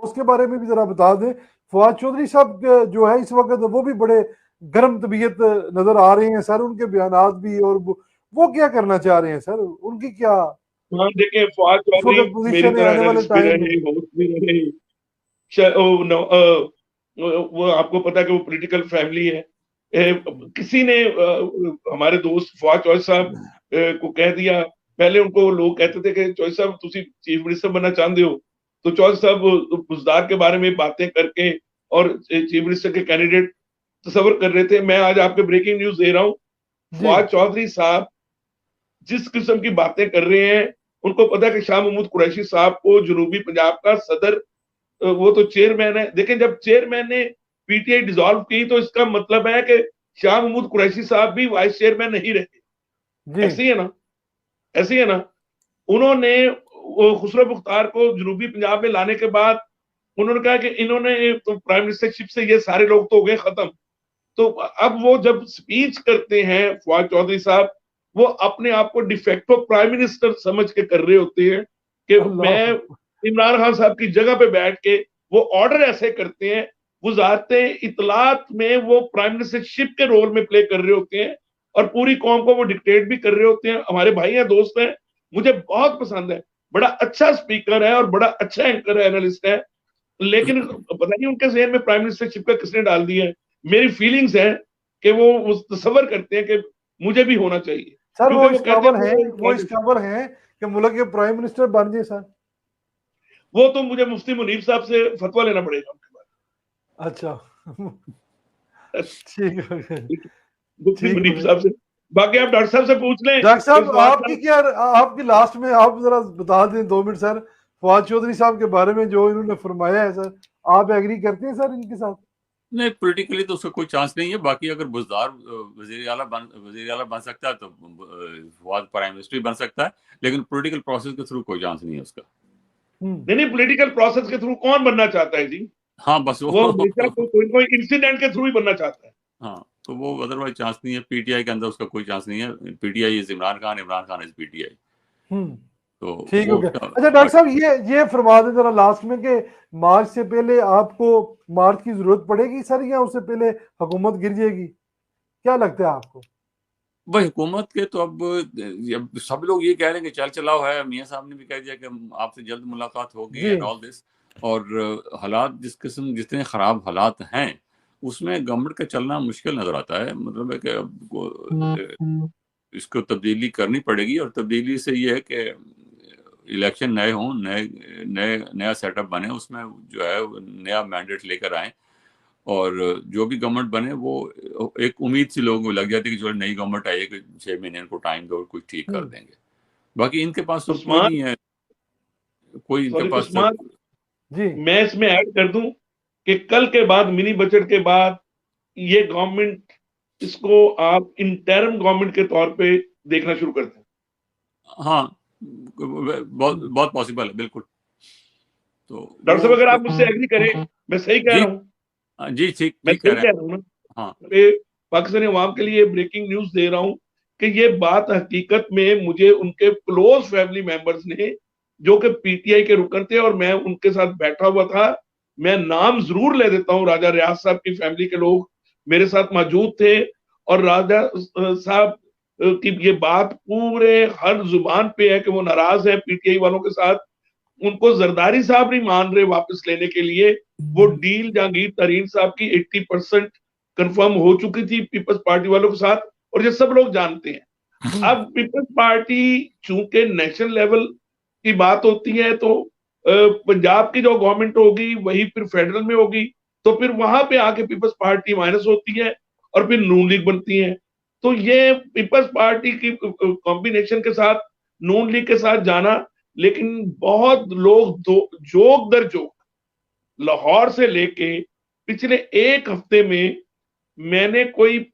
उसके बारे में भी जरा बता दें। फवाद चौधरी साहब जो है इस वक्त वो भी बड़े गर्म तबीयत नजर आ रहे हैं सर, उनके बयानात भी, और वो क्या करना चाह रहे हैं सर, उनकी क्या हाँ देखिए, फवाद इस चौधरी वक्त मेरी पोजीशन है तरह आने वाले एनालिस्ट भी टाइम में? रहे, होस्ट भी रहे। वो आपको पता है कि वो पॉलिटिकल फैमिली है। किसी ने हमारे दोस्त फवाद चौधरी साहब को कह दिया, पहले उनको लोग कहते थे कि चौधरी साहब तुसी चीफ मिनिस्टर बनना चाहते हो, तो चौधरी साहब बुजदार के बारे में बातें करके और चीफ मिनिस्टर के कैंडिडेट तस्वर कर रहे थे। मैं आज आपको ब्रेकिंग न्यूज दे रहा हूँ, जी फवाद चौधरी साहब जिस किस्म की बातें कर रहे हैं, उनको पता है कि शाह महमूद कुरैशी साहब को जनूबी पंजाब का सदर, वो तो चेयरमैन है, लेकिन जब चेयरमैन ने पीटीआई डिसॉल्व की तो इसका मतलब है कि शाह महमूद कुरैशी साहब भी वाइस चेयरमैन नहीं रहे। जी ऐसी है ना, ऐसी है ना। उन्होंने खुसरो मुख्तार को जनूबी पंजाब में लाने के बाद उन्होंने कहा कि इन्होंने तो प्राइम मिनिस्टरशिप से ये सारे लोग तो हो गए खत्म। तो अब वो जब स्पीच करते हैं फवाद चौधरी साहब, वो अपने आप को डिफेक्टो प्राइम मिनिस्टर समझ के कर रहे होते हैं कि मैं अल्लाह। इमरान खान साहब की जगह पे बैठ के, वो ऑर्डर ऐसे करते हैं, वजारते इतलात में वो प्राइम मिनिस्टरशिप के रोल में प्ले कर रहे होते हैं और पूरी कौम को वो डिक्टेट भी कर रहे होते हैं। हमारे भाई हैं, दोस्त हैं, मुझे बहुत पसंद है, बड़ा अच्छा स्पीकर है और बड़ा अच्छा एंकर है, एनालिस्ट है। लेकिन पता नहीं उनके जहन में प्राइम मिनिस्टरशिप का किसने डाल दिया है। मेरी फीलिंग्स है कि वो तस्वर करते हैं कि मुझे भी होना चाहिए, सर वो क्योंकि इस वो कहते काबल हैं हैं, वो इस काबल हैं कि मुल्क के प्राइम मिनिस्टर बन जाए सर? वो तो मुझे मुफ्ती मुनीर साहब से फतवा लेना पड़ेगा उनके अच्छा। बाद। ठीक है, मुफ्ती ठीक मुनीर है। साहब से। बाकी आप डॉक्टर साहब से पूछ लें डॉक्टर कि साहब फवाद आपकी क्या, आपकी लास्ट में आप जरा बता दें 2 मिनट सर, फवाद चौधरी साहब के बारे में जो इन्होंने फरमाया है सर, आप एग्री करते हैं सर इनके साथ? नहीं, पॉलिटिकली तो उसका कोई चांस नहीं है। बाकी अगर बुजदार वजीर आला बन सकता है तो फवाद प्राइम मिनिस्टर बन सकता है, लेकिन पॉलिटिकल प्रोसेस के थ्रू कोई चांस नहीं है उसका। नहीं नहीं, पॉलिटिकल प्रोसेस के थ्रू कौन बनना चाहता है जी? हाँ बस वो हमेशा कोई कोई इंसिडेंट के थ्रू ही बनना चाहता है। हाँ, तो वो अदरवाइज चांस नहीं है। पीटीआई के अंदर उसका कोई चांस नहीं है। PTI is Imran Khan, Imran Khan is PTI. तो ठीक हो वो गया। उसका अच्छा डॉक्टर साहब ये फरमा दें जरा लास्ट में कि मार्च से पहले आपको मार्च की जरूरत पड़ेगी सर, या उससे पहले हुकूमत गिर जाएगी, क्या लगता है आपको? भाई हुकूमत के तो अब सब लोग ये कह रहे हैं कि चल चलाओ है। मियाँ साहब ने भी कह दिया कि आपसे जल्द मुलाकात होगी जी एंड ऑल दिस। और हालात जितने खराब हालात हैं उसमें गवर्नमेंट का चलना मुश्किल नजर आता है। मतलब है कि अब इसको तब्दीली करनी पड़ेगी, और तब्दीली से ये है कि इलेक्शन नए हों, नया सेटअप बने, उसमें जो है नया मैंडेट लेकर आए, और जो भी गवर्नमेंट बने वो एक उम्मीद सी लोगों को लग जाती है कि जो नई गवर्नमेंट आई है कि 6 महीने इनको टाइम दो, कुछ ठीक कर देंगे। बाकी इनके पास तो कोई उस्मान, नहीं है, कोई इनके सॉरी पास तो। उस्मान, जी मैं इसमें ऐड कर दूं कि कल के बाद, मिनी बजट के बाद, ये गवर्नमेंट, इसको आप इंटर्म गवर्नमेंट के तौर पे देखना शुरू करते हैं। हाँ, बहुत बहुत पॉसिबल है, बिल्कुल। तो डॉक्टर वो साहब अगर आप मुझसे एग्री करें, मैं सही कह जी, रहा हूं, जी ठीक मैं ठीक कह सही रहे कह हैं। रहा हूं ना? हाँ मैं पाकिस्तानी अवाम के लिए ब्रेकिंग न्यूज दे रहा हूं कि ये बात हकीकत में मुझे उनके क्लोज फैमिली मेंबर्स ने, जो कि पीटीआई के रुकन थे और मैं उनके साथ बैठा हुआ था, मैं नाम जरूर ले देता हूं, राजा रियाज साहब की फैमिली के लोग मेरे साथ मौजूद थे, और राजा साहब की ये बात पूरे हर जुबान पे है कि वो नाराज है पीटीआई वालों के साथ। उनको जरदारी साहब नहीं मान रहे वापस लेने के लिए। वो डील जहांगीर तरीन साहब की 80% कंफर्म हो चुकी थी पीपल्स पार्टी वालों के साथ, और ये सब लोग जानते हैं। अब पीपल्स पार्टी चूंकि नेशनल लेवल की बात होती है, तो पंजाब की जो गवर्नमेंट होगी वही फिर फेडरल में होगी, तो फिर वहां पे आके पीपल्स पार्टी माइनस होती है और फिर नून लीग बनती है। तो ये पीपल्स पार्टी की कॉम्बिनेशन के साथ नून लीग के साथ जाना, लेकिन बहुत लोग जोक दर जोक लाहौर से लेके पिछले एक हफ्ते में मैंने कोई जी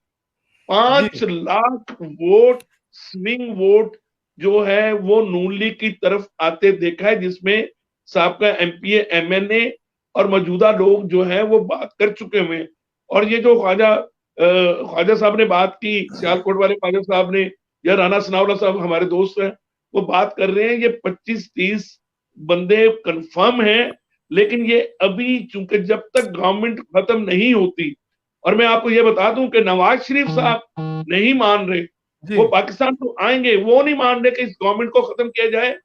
5 लाख वोट, स्विंग वोट जो है वो नून लीग की तरफ आते देखा है, जिसमें साहब का एमपीए, एमएनए और मौजूदा लोग जो है वो बात कर चुके हुए हैं। और ये जो ख्वाजा साहब ने बात की, सियालकोट वाले ख्वाजा साहब ने, या राना सनाउल्लाह साहब हमारे दोस्त हैं, वो बात कर रहे हैं, ये 25-30 बंदे कंफर्म हैं, लेकिन ये अभी चूंकि जब तक गवर्नमेंट खत्म नहीं होती, और मैं आपको ये बता दूं कि नवाज शरीफ साहब नहीं मान रहे, वो पाकिस्तान तो आएंगे, वो नहीं मान रहे कि इस गवर्नमेंट को खत्म किया जाए।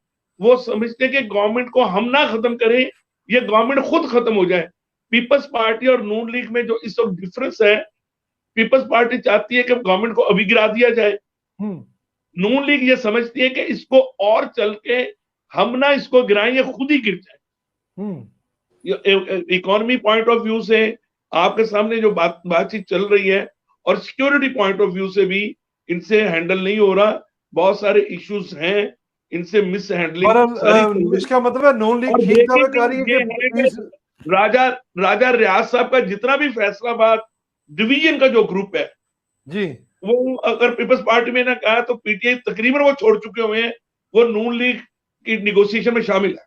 वो समझते कि गवर्नमेंट को हम ना खत्म करें, ये गवर्नमेंट खुद खत्म हो जाए। पीपल्स पार्टी और नून लीग में जो इस वक्त डिफरेंस है, पीपल्स पार्टी चाहती है कि गवर्नमेंट को अभी गिरा दिया जाए, नून लीग ये समझती है कि इसको और चल के हम ना इसको गिराएं, ये खुद ही गिर जाए। इकोनॉमी पॉइंट ऑफ व्यू से आपके सामने जो बातचीत चल रही है, और सिक्योरिटी पॉइंट ऑफ व्यू से भी इनसे हैंडल नहीं हो रहा, बहुत सारे इश्यूज हैं, इनसे मिस हैंडलिंग। इसका मतलब है नून लीग और ठीक दावे कर रही है कि राजा रियाज साहब का जितना भी फैसलाबाद डिवीजन का जो ग्रुप है जी, वो अगर पीपल्स पार्टी में ना कहा तो पीटीआई तकरीबन वो छोड़ चुके हुए हैं, वो नून लीग की निगोसिएशन में शामिल है।